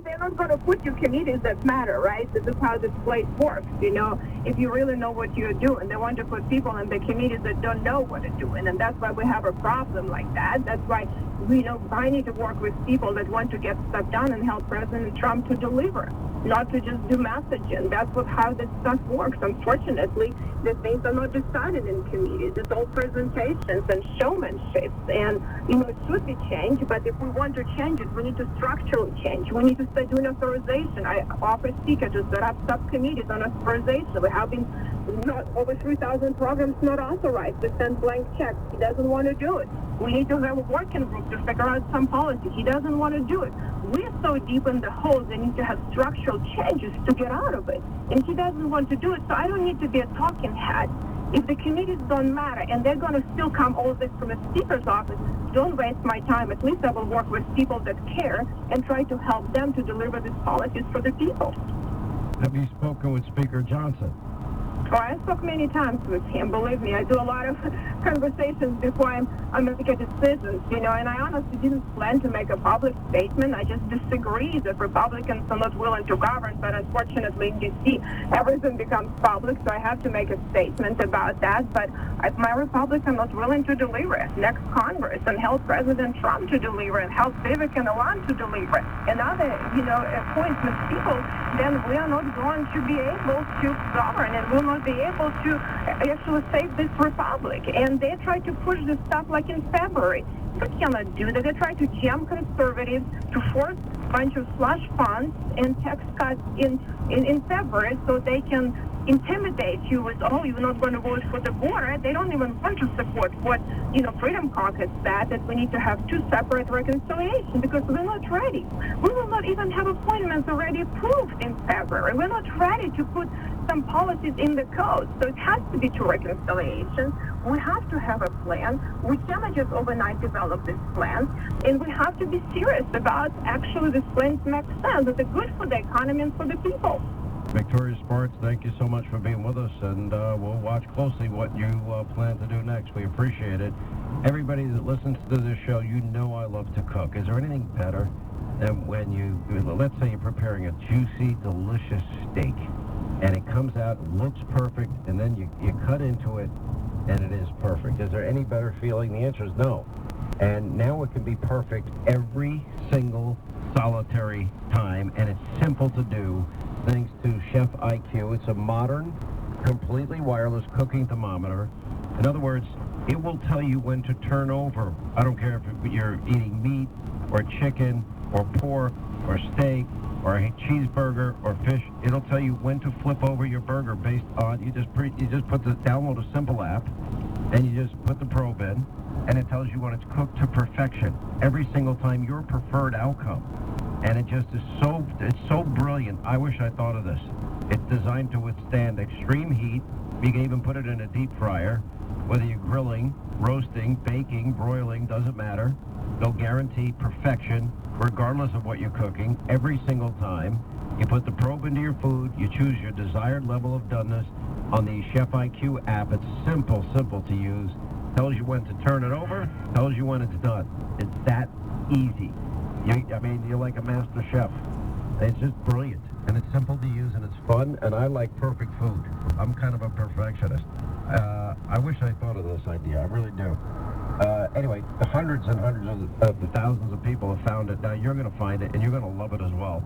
They're not going to put you committees that matter, right? This is how this place works, you know. If you really know what you're doing, they want to put people in the committees that don't know what they're doing, and that's why we have a problem like that. That's why, you know, I need to work with people that want to get stuff done and help President Trump to deliver, not to just do messaging. That's how this stuff works. Unfortunately, the things are not decided in committees. It's all presentations and showmanship, and, you know, it should be changed, but if we want to change it, we need to structurally change. We need to start doing authorization. I offer Speaker to set up subcommittees on authorization. We have been not over 3,000 programs not authorized to send blank checks. He doesn't want to do it. We need to have a working group to figure out some policy. He doesn't want to do it. We're so deep in the hole, they need to have structural changes to get out of it. And he doesn't want to do it, so I don't need to be a talking head. If the committees don't matter and they're going to still come all this from the Speaker's office, don't waste my time. At least I will work with people that care and try to help them to deliver these policies for the people. Have you spoken with Speaker Johnson? Oh, I spoke many times with him. Believe me, I do a lot of conversations before I make a decision, you know, and I honestly didn't plan to make a public statement. I just disagree that Republicans are not willing to govern, but unfortunately in D.C. everything becomes public, so I have to make a statement about that. But if my Republicans are not willing to deliver next Congress and help President Trump to deliver and help Vivek and Iran to deliver and other, you know, appointment people, then we are not going to be able to govern and will not be able to actually save this republic. And they try to push this stuff like in February. They cannot do that. They try to jam conservatives to force a bunch of slush funds and tax cuts in February so they can intimidate you with, oh, you're not going to vote for the border. They don't even want to support what, you know, Freedom Caucus said, that we need to have two separate reconciliations because we're not ready. We will not even have appointments already approved in February. We're not ready to put some policies in the code. So it has to be two reconciliations. We have to have a plan. We cannot just overnight develop these plans. And we have to be serious about actually these plans make sense, that they're good for the economy and for the people. Victoria Sparks, thank you so much for being with us, and we'll watch closely what you plan to do next. We appreciate it. Everybody that listens to this show, you know I love to cook. Is there anything better than when you, let's say you're preparing a juicy, delicious steak, and it comes out, looks perfect, and then you cut into it, and it is perfect. Is there any better feeling? The answer is no. And now it can be perfect every single solitary time, and it's simple to do thanks to Chef IQ. It's a modern, completely wireless cooking thermometer. In other words, it will tell you when to turn over. I don't care if you're eating meat or chicken or pork or steak or a cheeseburger or fish. It'll tell you when to flip over your burger based on, you just download a simple app and you just put the probe in, and it tells you when it's cooked to perfection every single time, your preferred outcome. And it just is it's so brilliant. I wish I thought of this. It's designed to withstand extreme heat. You can even put it in a deep fryer. Whether you're grilling, roasting, baking, broiling, doesn't matter. They'll guarantee perfection regardless of what you're cooking every single time. You put the probe into your food. You choose your desired level of doneness on the Chef IQ app. It's simple to use. Tells you when to turn it over. Tells you when it's done. It's that easy. You're like a master chef. It's just brilliant, and it's simple to use, and it's fun, and I like perfect food. I'm kind of a perfectionist. I wish I thought of this idea. I really do. Anyway, the hundreds and hundreds of the thousands of people have found it. Now you're going to find it, and you're going to love it as well.